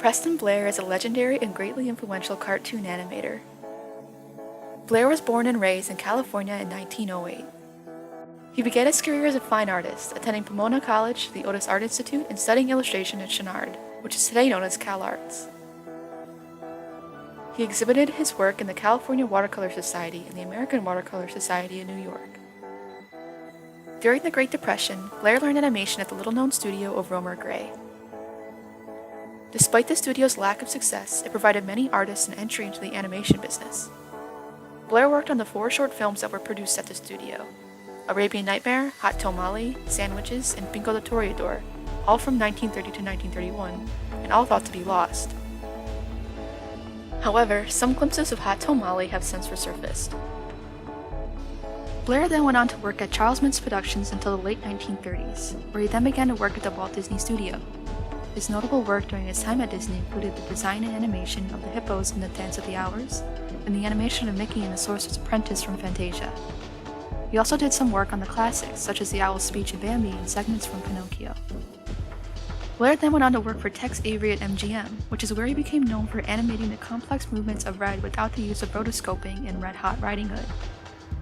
Preston Blair is a legendary and greatly influential cartoon animator. Blair was born and raised in California in 1908. He began his career as a fine artist, attending Pomona College, the Otis Art Institute, and studying illustration at Chouinard, which is today known as CalArts. He exhibited his work in the California Watercolor Society and the American Watercolor Society in New York. During the Great Depression, Blair learned animation at the little-known studio of Romer Gray. Despite the studio's lack of success, it provided many artists an entry into the animation business. Blair worked on the 4 short films that were produced at the studio: Arabian Nightmare, Hot Tamale, Sandwiches, and Bingo the Toreador, all from 1930 to 1931, and all thought to be lost. However, some glimpses of Hot Tamale have since resurfaced. Blair then went on to work at Charles Mintz Productions until the late 1930s, where he then began to work at the Walt Disney Studio. His notable work during his time at Disney included the design and animation of the hippos in The Dance of the Hours, and the animation of Mickey and the Sorcerer's Apprentice from Fantasia. He also did some work on the classics, such as The Owl's Speech in Bambi and segments from Pinocchio. Blair then went on to work for Tex Avery at MGM, which is where he became known for animating the complex movements of Red without the use of rotoscoping in Red Hot Riding Hood.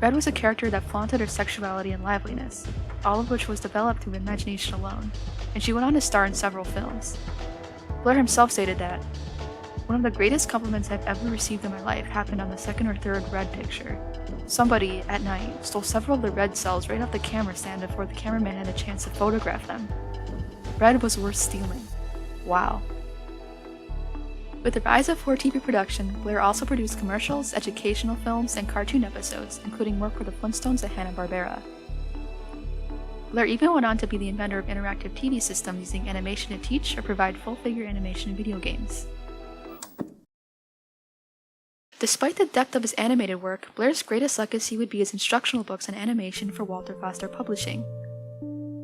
Red was a character that flaunted her sexuality and liveliness, all of which was developed through imagination alone, and she went on to star in several films. Blair himself stated that, "One of the greatest compliments I've ever received in my life happened on the 2nd or 3rd Red picture. Somebody, at night, stole several of the Red cells right off the camera stand before the cameraman had a chance to photograph them. Red was worth stealing. Wow." With the rise of 4TV production, Blair also produced commercials, educational films, and cartoon episodes, including work for the Flintstones at Hanna-Barbera. Blair even went on to be the inventor of interactive TV systems using animation to teach or provide full-figure animation in video games. Despite the depth of his animated work, Blair's greatest legacy would be his instructional books on animation for Walter Foster Publishing.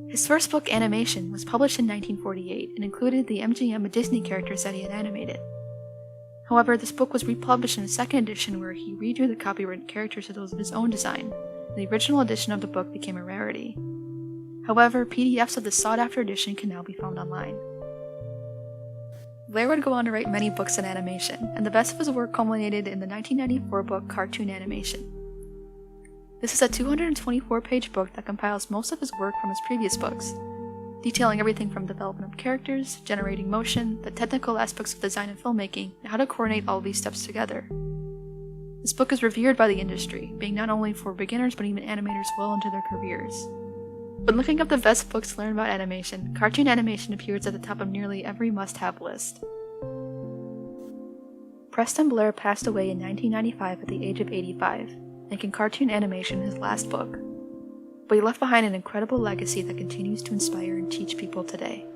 His first book, Animation, was published in 1948 and included the MGM and Disney characters that he had animated. However, this book was republished in a second edition where he redrew the copyrighted characters to those of his own design, and the original edition of the book became a rarity. However, PDFs of the sought-after edition can now be found online. Blair would go on to write many books on animation, and the best of his work culminated in the 1994 book Cartoon Animation. This is a 224-page book that compiles most of his work from his previous books, detailing everything from development of characters, generating motion, the technical aspects of design and filmmaking, and how to coordinate all of these steps together. This book is revered by the industry, being not only for beginners but even animators well into their careers. When looking up the best books to learn about animation, Cartoon Animation appears at the top of nearly every must-have list. Preston Blair passed away in 1995 at the age of 85, making Cartoon Animation his last book. But he left behind an incredible legacy that continues to inspire and teach people today.